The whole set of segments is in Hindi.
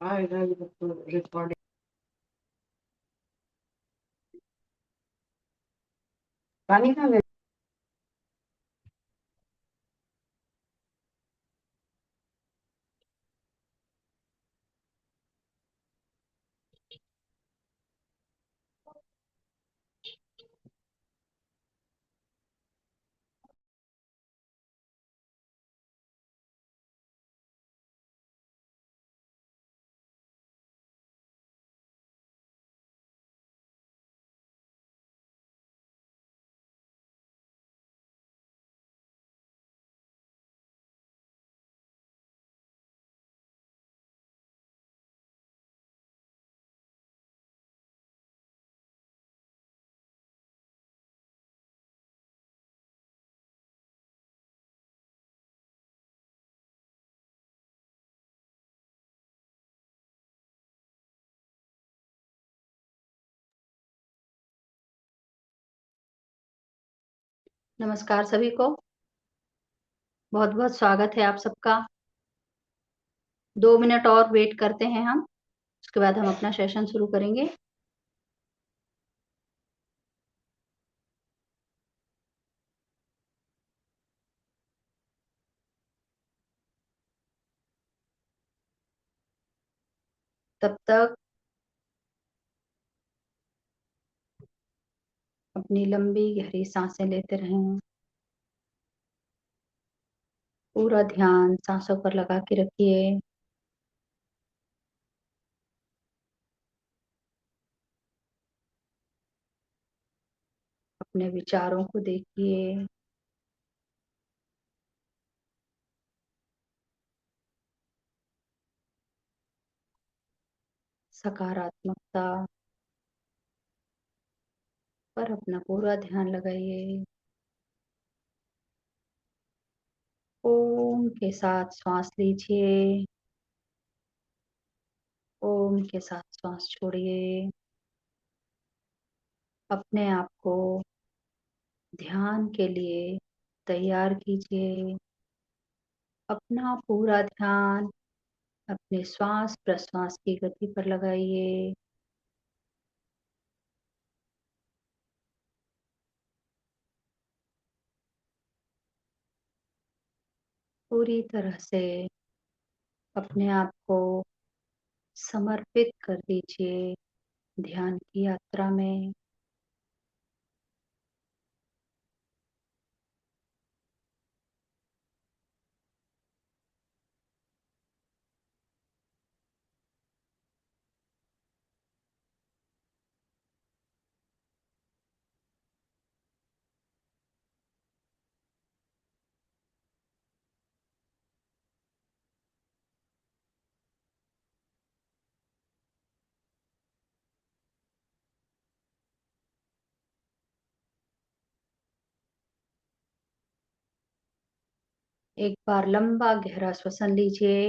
हाँ इधर रिकॉर्डिंग पानी कहाँ गया? नमस्कार सभी को। बहुत बहुत स्वागत है आप सबका। 2 मिनट और वेट करते हैं हम, उसके बाद हम अपना सेशन शुरू करेंगे। तब तक अपनी लंबी गहरी सांसें लेते रहें। पूरा ध्यान सांसों पर लगा के रखिए। अपने विचारों को देखिए। सकारात्मकता पर अपना पूरा ध्यान लगाइए। ओम के साथ श्वास लीजिए, ओम के साथ श्वास छोड़िए। अपने आप को ध्यान के लिए तैयार कीजिए। अपना पूरा ध्यान अपने श्वास प्रश्वास की गति पर लगाइए। पूरी तरह से अपने आप को समर्पित कर दीजिए ध्यान की यात्रा में। एक बार लंबा गहरा श्वसन लीजिए।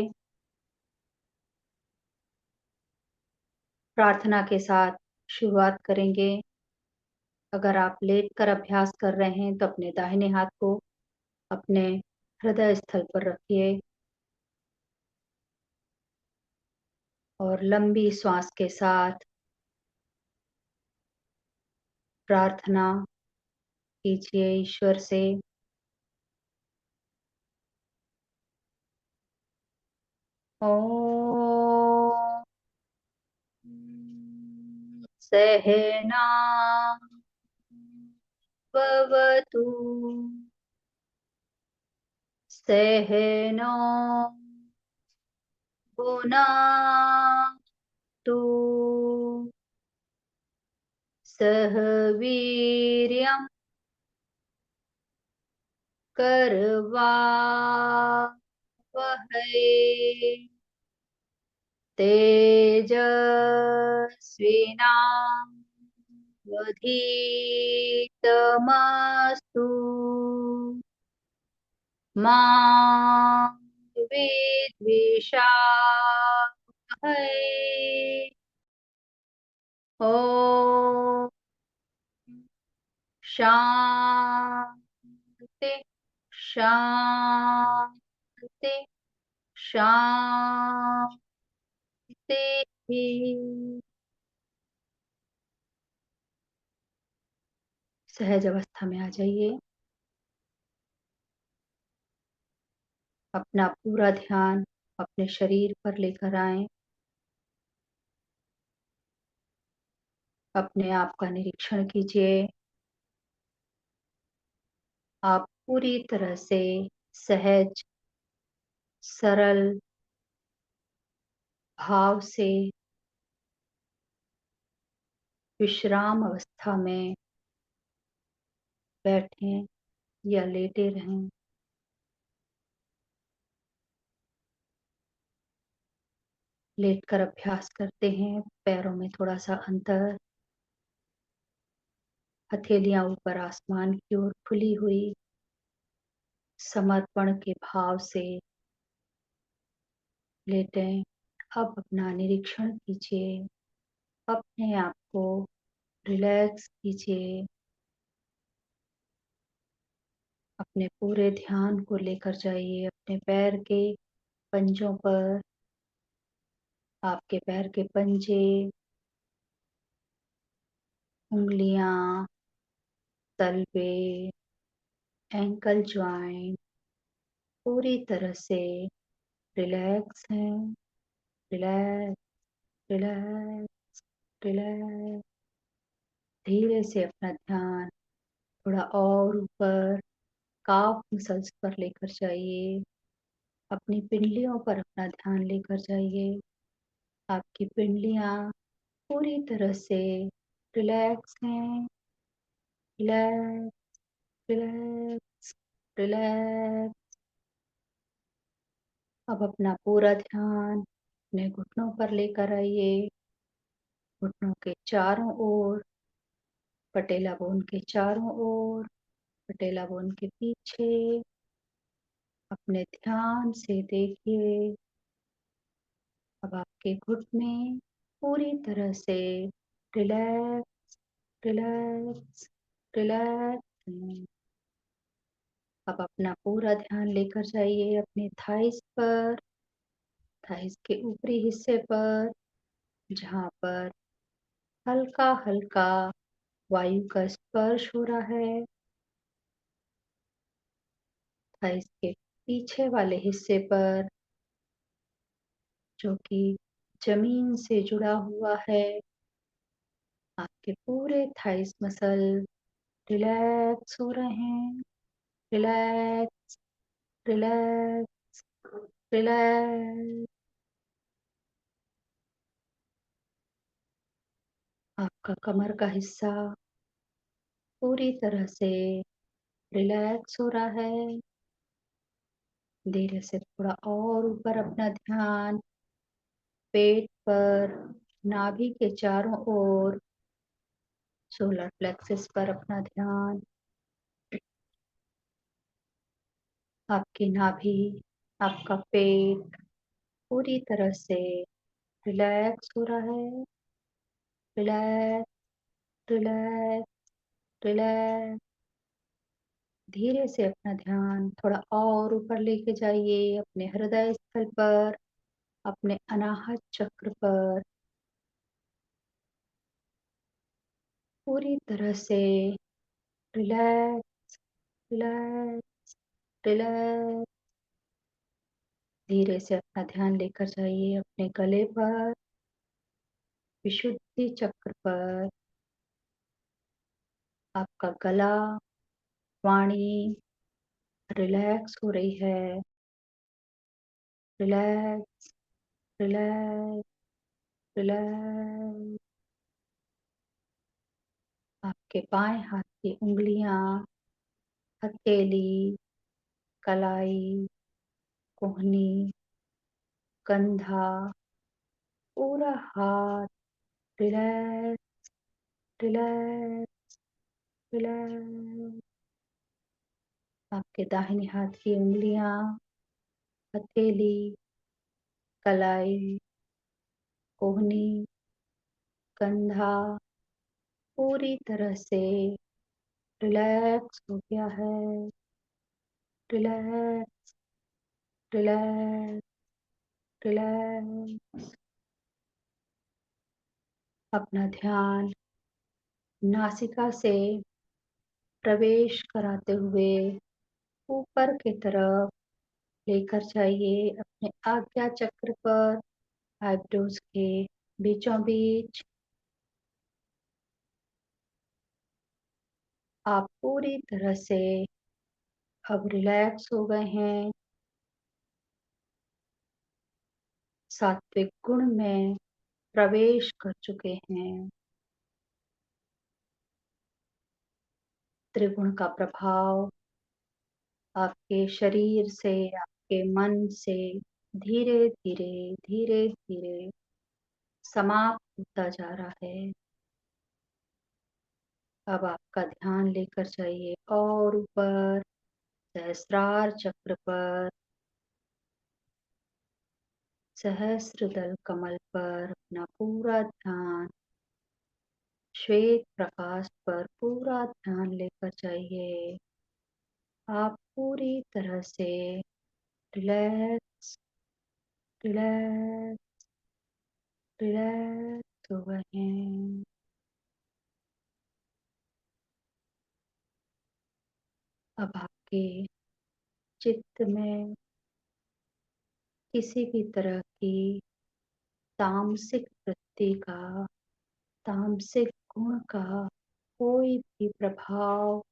प्रार्थना के साथ शुरुआत करेंगे। अगर आप लेट कर अभ्यास कर रहे हैं तो अपने दाहिने हाथ को अपने हृदय स्थल पर रखिए और लंबी श्वास के साथ प्रार्थना कीजिए ईश्वर से। ओम सहना भवतु, सहनो भुनातु, सह वीर्यं करवावहै, तेजस्विनावधीतमस्तु मा विद्विषावहै। ओम शांति शांति शांति। सहज अवस्था में आ जाइए। अपना पूरा ध्यान अपने शरीर पर लेकर आए। अपने आप का निरीक्षण कीजिए। आप पूरी तरह से सहज सरल भाव से विश्राम अवस्था में बैठें या लेटे रहें। लेटकर अभ्यास करते हैं। पैरों में थोड़ा सा अंतर, हथेलियां ऊपर आसमान की ओर खुली हुई, समर्पण के भाव से लेटें। अब अपना निरीक्षण कीजिए। अपने आप को रिलैक्स कीजिए। अपने पूरे ध्यान को लेकर जाइए अपने पैर के पंजों पर, आपके पैर के पंजे, उंगलियां, तलवे, एंकल ज्वाइंट पूरी तरह से रिलैक्स हैं। Relax, relax, relax. धीरे से अपना ध्यान थोड़ा और ऊपर काफ मसल्स पर लेकर जाइए। अपनी पिंडलियों पर अपना ध्यान लेकर जाइए। आपकी पिंडलियां पूरी तरह से रिलैक्स हैं। Relax, relax, relax. अब अपना पूरा ध्यान अपने घुटनों पर लेकर आइए। घुटनों के चारों ओर, पटेला बोन के चारों ओर, पटेला बोन के पीछे। अपने ध्यान से देखिए अब आपके घुटने पूरी तरह से रिलैक्स, रिलैक्स, रिलैक्स हैं। अब अपना पूरा ध्यान लेकर जाइए अपने थाइस पर, थाइस के ऊपरी हिस्से पर, जहाँ पर हल्का हल्का वायु का स्पर्श हो रहा है। थाइस के पीछे वाले हिस्से पर, जो कि जमीन से जुड़ा हुआ है। आपके पूरे थाइस मसल रिलैक्स हो रहे हैं। Relax, relax, relax. आपका कमर का हिस्सा पूरी तरह से रिलैक्स हो रहा है। धीरे से थोड़ा और ऊपर अपना ध्यान पेट पर, नाभि के चारों ओर, सोलर प्लेक्सस पर अपना ध्यान। आपकी नाभि, आपका पेट पूरी तरह से रिलैक्स हो रहा है। Relax, relax, relax. धीरे से अपना ध्यान थोड़ा और ऊपर लेके जाइए अपने हृदय स्थल पर, अपने अनाहत चक्र पर। पूरी तरह से रिलैक्स, रिलैक्स, रिलैक्स। धीरे से अपना ध्यान लेकर जाइए अपने गले पर, विशुद्धि चक्र पर। आपका गला, वाणी रिलैक्स हो रही है। Relax, relax, relax. आपके बाएं हाथ की उंगलियां, हथेली, कलाई, कोहनी, कंधा, पूरा हाथ रिलैक्स, रिलैक्स, रिलैक्स। आपके दाहिने हाथ की उंगलियां, हथेली, कलाई, कोहनी, कंधा पूरी तरह से रिलैक्स हो गया है। Relax, relax, relax. अपना ध्यान नासिका से प्रवेश कराते हुए ऊपर की तरफ लेकर जाइए अपने आज्ञा चक्र पर, आईब्रोज के बीचों बीच। आप पूरी तरह से अब रिलैक्स हो गए हैं। सात्विक गुण में प्रवेश कर चुके हैं। त्रिगुण का प्रभाव आपके शरीर से, आपके मन से धीरे धीरे, धीरे धीरे समाप्त होता जा रहा है। अब आपका ध्यान लेकर जाइए और ऊपर सहस्रार चक्र पर, सहस्त्रदल कमल पर अपना पूरा ध्यान, श्वेत प्रकाश पर पूरा ध्यान लेकर जाइए। आप पूरी तरह से रिलैक्स रिलैक्स रिलैक्स हो गए हैं। अब आपके चित्त में किसी भी तरह की तामसिक वृत्ति का, तामसिक गुण का कोई भी प्रभाव,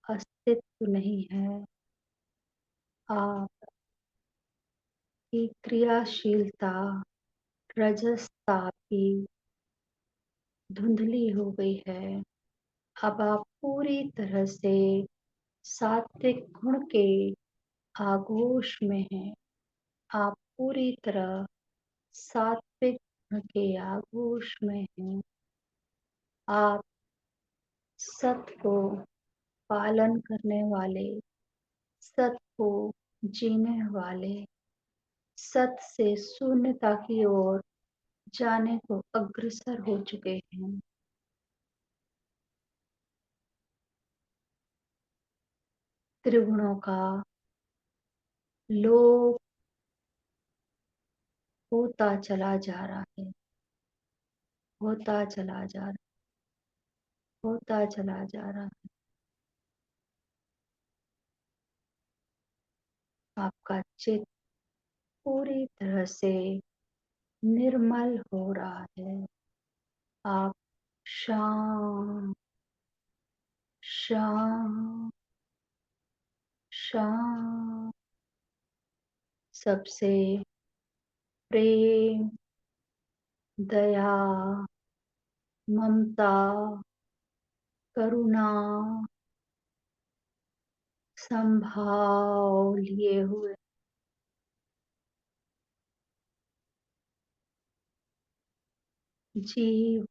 अस्तित्व नहीं है। आपकी क्रियाशीलता रजस्तापी धुंधली हो गई है। अब आप पूरी तरह से सात्विक गुण के आगोश में हैं। आप पूरी तरह सात्विक गुण के आगोश में हैं। आप सत्य को पालन करने वाले, सत्य को जीने वाले, सत्य से शून्यता की ओर जाने को अग्रसर हो चुके हैं। त्रिगुणों का लोप होता चला जा रहा है, होता चला जा रहा, होता चला जा रहा है। आपका चित्त पूरी तरह से निर्मल हो रहा है। आप शांत शांत शांत सबसे प्रेम, दया, ममता, करुणा, संभाव लिए हुए जीव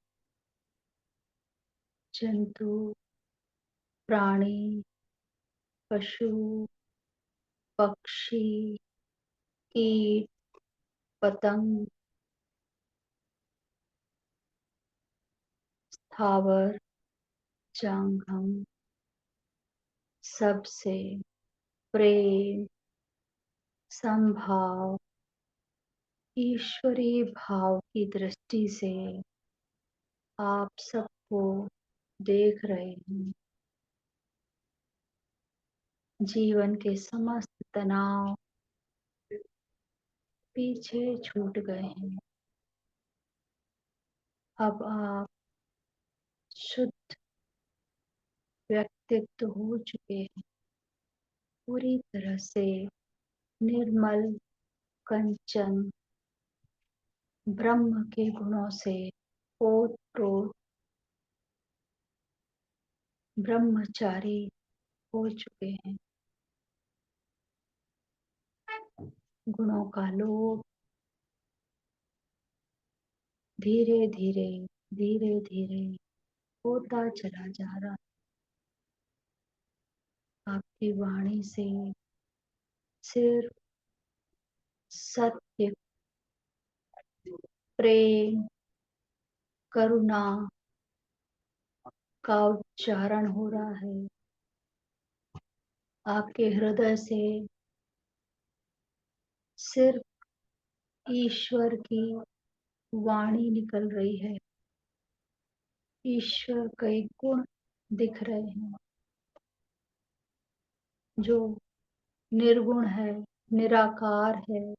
जंतु, प्राणी, पशु, पक्षी, कीट, पतंग, स्थावर, जंगम, सबसे प्रेम, संभाव, ईश्वरीय भाव की दृष्टि से आप सबको देख रहे हैं। जीवन के समस्त तनाव पीछे छूट गए हैं। अब आप शुद्ध व्यक्तित्व हो चुके हैं, पूरी तरह से निर्मल, कंचन, ब्रह्म के गुणों से ओतप्रोत ब्रह्मचारी हो चुके हैं। गुणों का लोभ धीरे धीरे धीरे धीरे होता चला जा रहा है। आपकी वाणी से सिर्फ सत्य, प्रेम, करुणा का उच्चारण हो रहा है। आपके हृदय से सिर्फ ईश्वर की वाणी निकल रही है। ईश्वर के गुण दिख रहे हैं, जो निर्गुण है, निराकार है।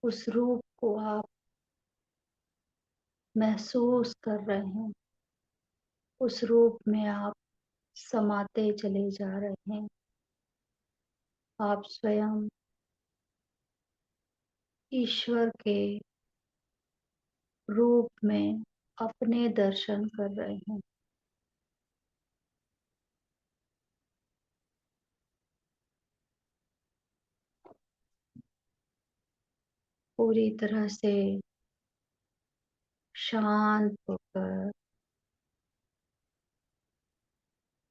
उस रूप को आप महसूस कर रहे हैं। उस रूप में आप समाते चले जा रहे हैं। आप स्वयं ईश्वर के रूप में अपने दर्शन कर रहे हैं। पूरी तरह से शांत होकर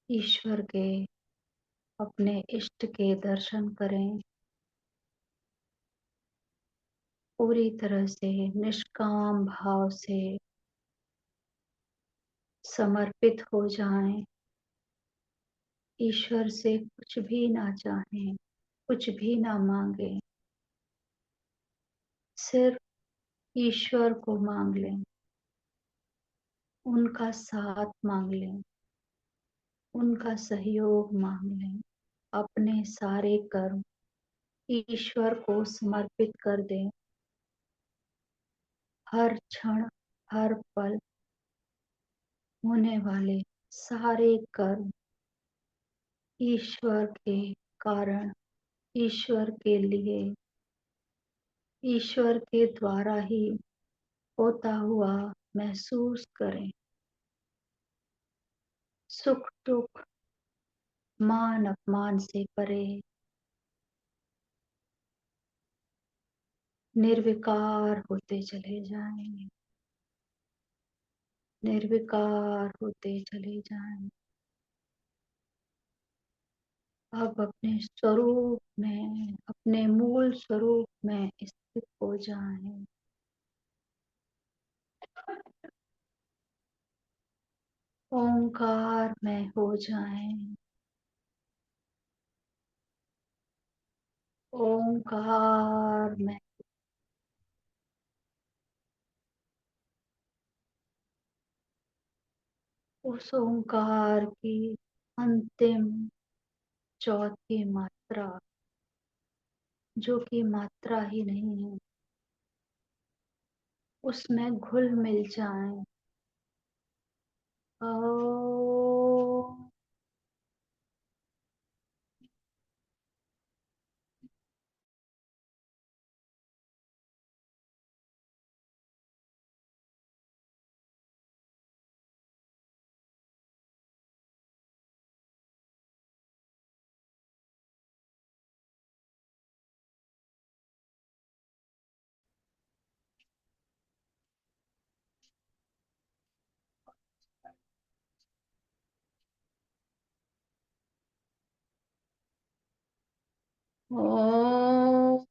ईश्वर के, अपने इष्ट के दर्शन करें। पूरी तरह से निष्काम भाव से समर्पित हो जाएं। ईश्वर से कुछ भी ना चाहें, कुछ भी ना मांगे, सिर्फ ईश्वर को मांग लें, उनका साथ मांग लें, उनका सहयोग मांग लें। अपने सारे कर्म ईश्वर को समर्पित कर दें। हर क्षण, हर पल होने वाले सारे कर्म ईश्वर के कारण, ईश्वर के लिए, ईश्वर के द्वारा ही होता हुआ महसूस करें। सुख दुख, मान अपमान से परे निर्विकार होते चले जाएं, निर्विकार होते चले जाएं। अब अपने स्वरूप में, अपने मूल स्वरूप में स्थित हो जाएं। ओंकार में हो जाएं। ओंकार में उस ओंकार की अंतिम चौथी मात्रा, जो कि मात्रा ही नहीं है, उसमें घुल मिल जाएं। ओ ओ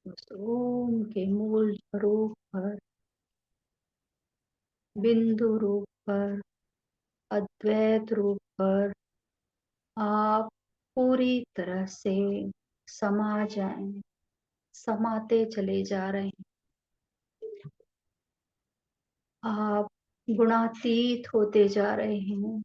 उस ओम के मूल स्वरूप पर, बिंदु रूप पर, अद्वैत रूप पर आप पूरी तरह से समा जाएं, समाते चले जा रहे हैं। आप गुणातीत होते जा रहे हैं।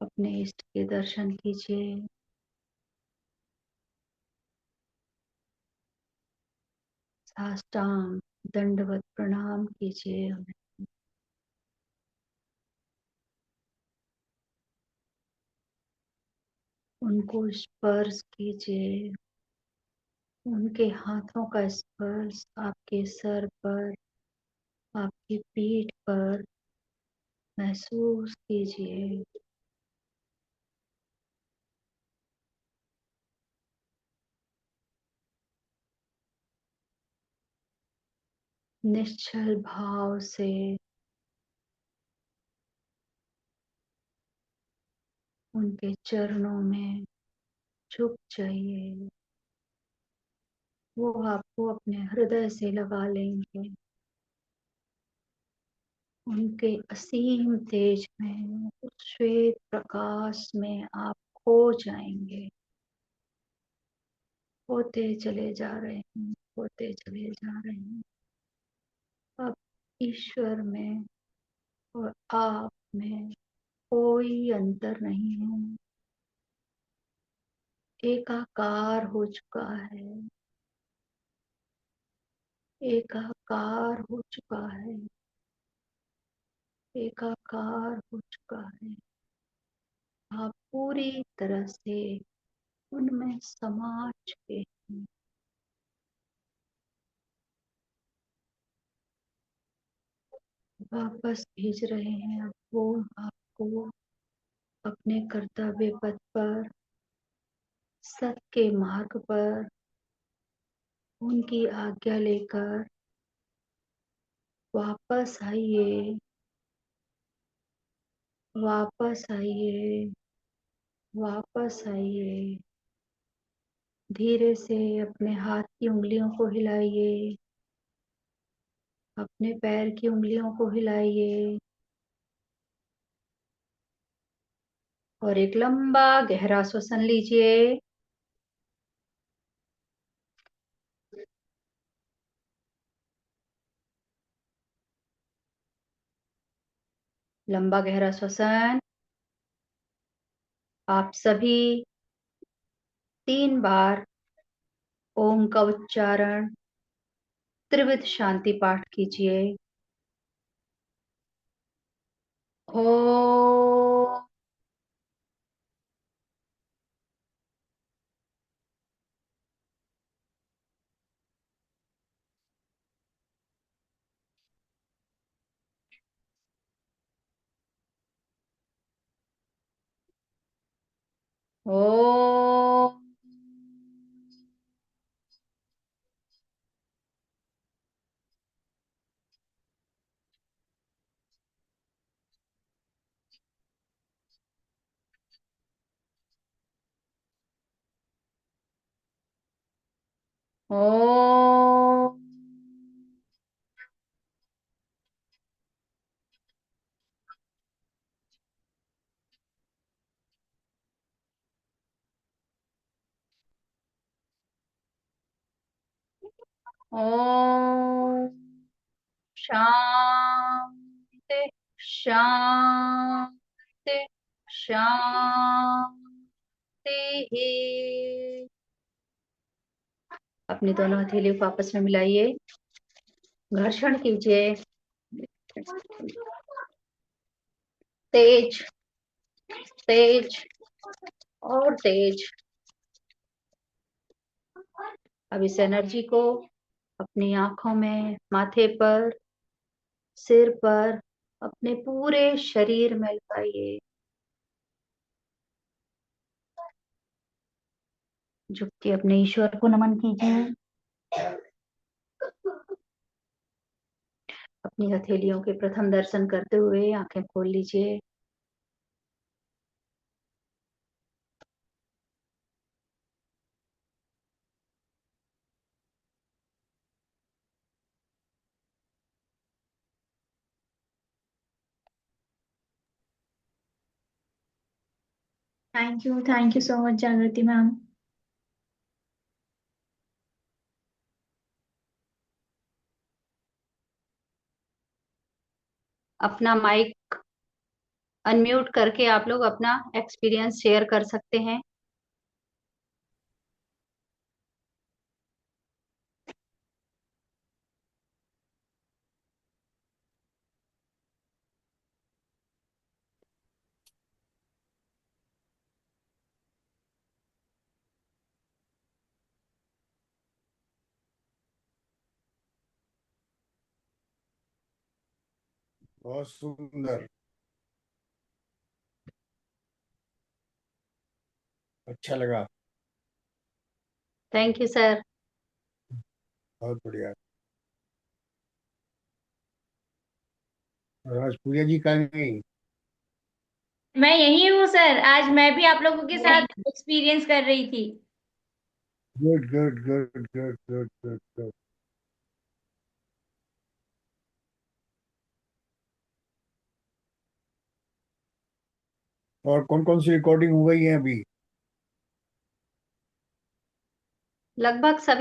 अपने इष्ट के दर्शन कीजिए। साष्टांग दंडवत प्रणाम कीजिए। उनको स्पर्श कीजिए। उनके हाथों का स्पर्श आपके सर पर, आपकी पीठ पर महसूस कीजिए। निश्चल भाव से उनके चरणों में झुक जाइए। वो आपको अपने हृदय से लगा लेंगे। उनके असीम तेज में, उस श्वेत प्रकाश में आप खो जाएंगे। होते चले जा रहे हैं, होते चले जा रहे हैं। अब ईश्वर में और आप में कोई अंतर नहीं है। एकाकार हो चुका है, एकाकार हो चुका है, एकाकार हो चुका है। आप पूरी तरह से उनमें समा चुके हैं। वापस भेज रहे हैं अब वो आपको अपने कर्तव्य पथ पर, सत्य के मार्ग पर उनकी आज्ञा लेकर वापस आइए, वापस आइए, वापस आइए। धीरे से अपने हाथ की उंगलियों को हिलाइए, अपने पैर की उंगलियों को हिलाइए और एक लंबा गहरा श्वसन लीजिए। लंबा गहरा श्वसन। आप सभी 3 बार ओम का उच्चारण त्रिविध शांति पाठ कीजिए। ओम। ओम। ओम। ओम। शांति, शांति, शांति। अपनी दोनों हथेलियों को आपस में मिलाइए, घर्षण कीजिए। तेज, तेज और तेज। अब इस एनर्जी को अपनी आंखों में, माथे पर, सिर पर, अपने पूरे शरीर में लगाइए। झुक के अपने ईश्वर को नमन कीजिए। अपनी हथेलियों के प्रथम दर्शन करते हुए आंखें खोल लीजिए। थैंक यू सो मच जागृति मैम। अपना माइक अनम्यूट करके आप लोग अपना एक्सपीरियंस शेयर कर सकते हैं। बहुत सुंदर, अच्छा लगा, थैंक यू सर। बहुत बढ़िया। और आज पूजा जी कहाँ गई? मैं यही हूँ सर, आज मैं भी आप लोगों के साथ एक्सपीरियंस कर रही थी। Good good good good good good good. और कौन कौन सी रिकॉर्डिंग हो गई है अभी? लगभग सभी